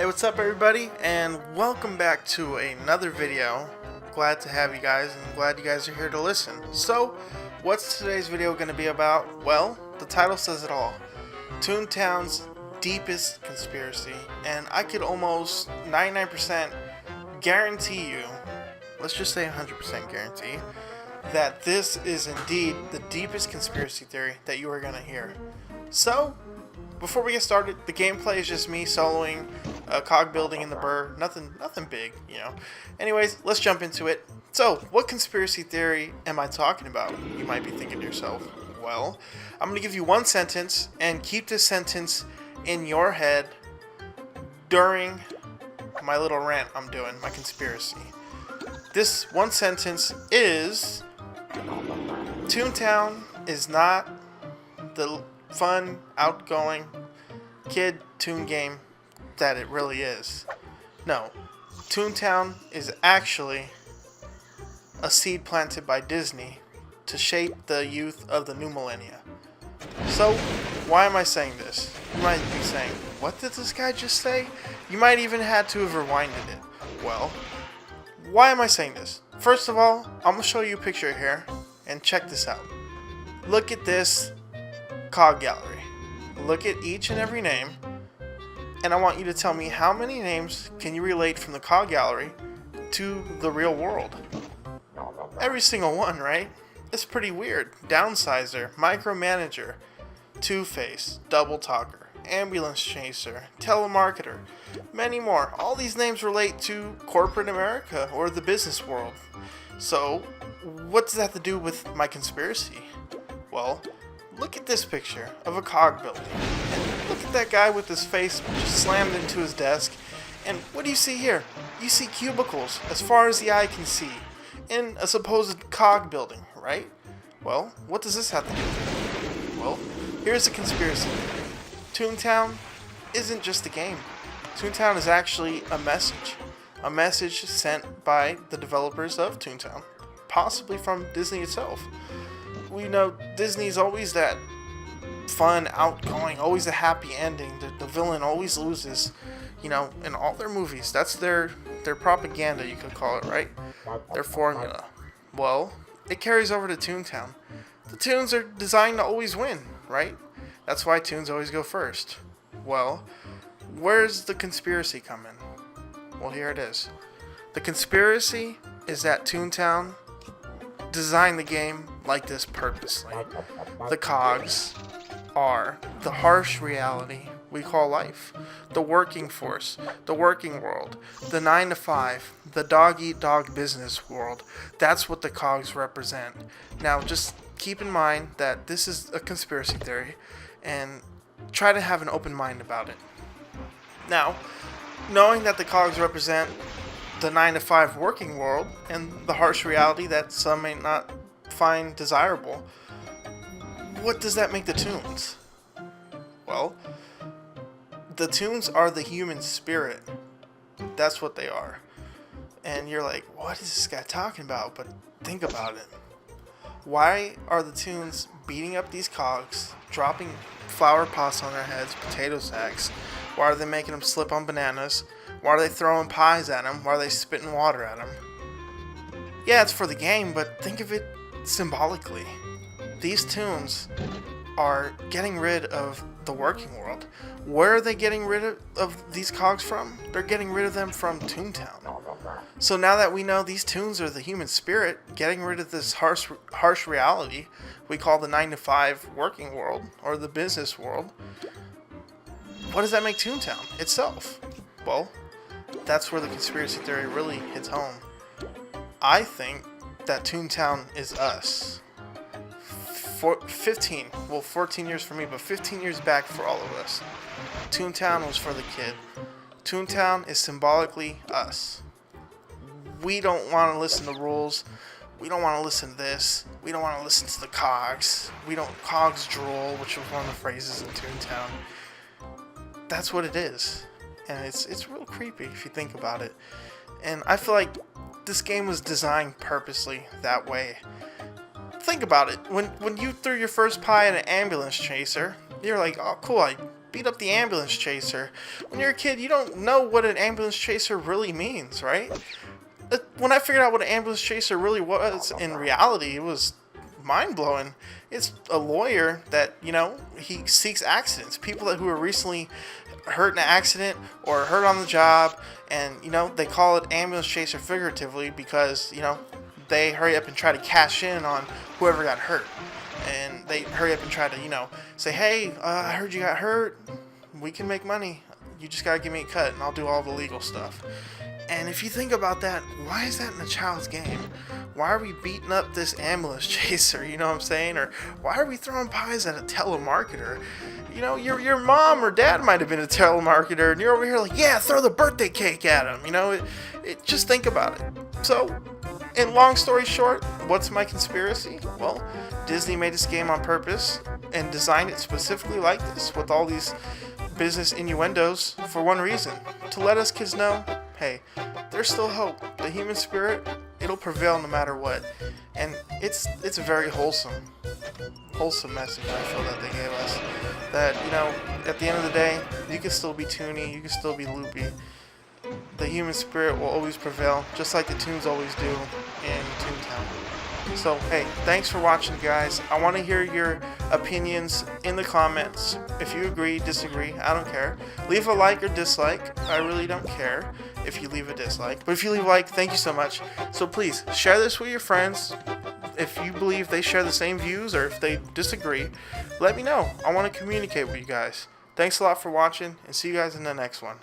Hey, what's up everybody, and welcome back to another video. Glad to have you guys, and glad you guys are here to listen. So, what's today's video going to be about? Well, the title says it all. Toontown's deepest conspiracy, and I could almost 99% guarantee you, let's just say 100% guarantee, that this is indeed the deepest conspiracy theory that you are going to hear. So, before we get started, the gameplay is just me soloing cog building in the burr. Nothing big, you know. Anyways, let's jump into it. So, what conspiracy theory am I talking about? You might be thinking to yourself. Well, I'm going to give you one sentence, and keep this sentence in your head during my little rant I'm doing, my conspiracy. This one sentence is: Toontown is not the fun, outgoing kid toon game that it really is. No, Toontown is actually a seed planted by Disney to shape the youth of the new millennia. So, why am I saying this? You might be saying, what did this guy just say? You might even had to have rewinded it. Well, why am I saying this? First of all, I'm going to show you a picture here, and check this out. Look at this cog gallery. Look at each and every name, and I want you to tell me how many names can you relate from the cog gallery to the real world. Every single one, right? It's pretty weird. Downsizer, Micromanager, Two-Face, Double Talker, Ambulance Chaser, Telemarketer, many more. All these names relate to corporate America or the business world. So, what does that have to do with my conspiracy? Well, look at this picture of a cog building. And look at that guy with his face just slammed into his desk. And what do you see here? You see cubicles as far as the eye can see in a supposed cog building, right? Well, what does this have to do with it? Well, here's the conspiracy theory. Toontown isn't just a game. Toontown is actually a message. A message sent by the developers of Toontown, possibly from Disney itself. We know Disney's always that fun, outgoing, always a happy ending. The villain always loses, you know, in all their movies. That's their propaganda, you could call it, right? Their formula. Well, it carries over to Toontown. The Toons are designed to always win, right? That's why Toons always go first. Well, where's the conspiracy come in? Well, here it is. The conspiracy is that Toontown designed the game like this purposely. The cogs are the harsh reality we call life, the working force, the working world, the 9 to 5, the dog-eat-dog business world. That's what the cogs represent. Now, just keep in mind that this is a conspiracy theory, and try to have an open mind about it. Now, knowing that the cogs represent the 9 to 5 working world and the harsh reality that some may not find desirable, what does that make the Toons? Well, the Toons are the human spirit. That's what they are. And you're like, what is this guy talking about? But think about it. Why are the Toons beating up these cogs, dropping flower pots on their heads, potato sacks? Why are they making them slip on bananas? Why are they throwing pies at them? Why are they spitting water at them? Yeah, it's for the game, but think of it symbolically. These Toons are getting rid of the working world. Where are they getting rid of these cogs from? They're getting rid of them from Toontown. So now that we know these Toons are the human spirit, getting rid of this harsh reality we call the 9 to 5 working world or the business world, what does that make Toontown itself? Well, that's where the conspiracy theory really hits home. I think that Toontown is us. 14 years for me, but 15 years back for all of us. Toontown was for the kid. Toontown is symbolically us. We don't want to listen to rules. We don't want to listen to this. We don't want to listen to the cogs. Cogs drool, which was one of the phrases in Toontown. That's what it is. And it's real creepy if you think about it. And I feel like this game was designed purposely that way. Think about it. When you threw your first pie at an ambulance chaser, you're like, oh cool, I beat up the ambulance chaser. When you're a kid, you don't know what an ambulance chaser really means, right? When I figured out what an ambulance chaser really was in reality, it was mind-blowing. It's a lawyer that, he seeks accidents, people who are recently hurt in an accident or hurt on the job, and they call it ambulance chaser figuratively because they hurry up and try to cash in on whoever got hurt, and they hurry up and try to say, hey, I heard you got hurt, we can make money, you just gotta give me a cut and I'll do all the legal stuff. And if you think about that, why is that in a child's game? Why are we beating up this ambulance chaser, you know what I'm saying? Or why are we throwing pies at a telemarketer? Your mom or dad might have been a telemarketer, and you're over here like, yeah, throw the birthday cake at him. Just think about it. So, in long story short, what's my conspiracy? Well, Disney made this game on purpose and designed it specifically like this, with all these business innuendos, for one reason: to let us kids know, hey, there's still hope. The human spirit, it'll prevail no matter what. And it's a very wholesome message, I feel, that they gave us. That, at the end of the day, you can still be toony, you can still be loopy. The human spirit will always prevail, just like the toons always do in Toontown. So, hey, thanks for watching, guys. I want to hear your opinions in the comments. If you agree, disagree, I don't care. Leave a like or dislike. I really don't care if you leave a dislike. But if you leave a like, thank you so much. So please, share this with your friends. If you believe they share the same views or if they disagree, let me know. I want to communicate with you guys. Thanks a lot for watching, and see you guys in the next one.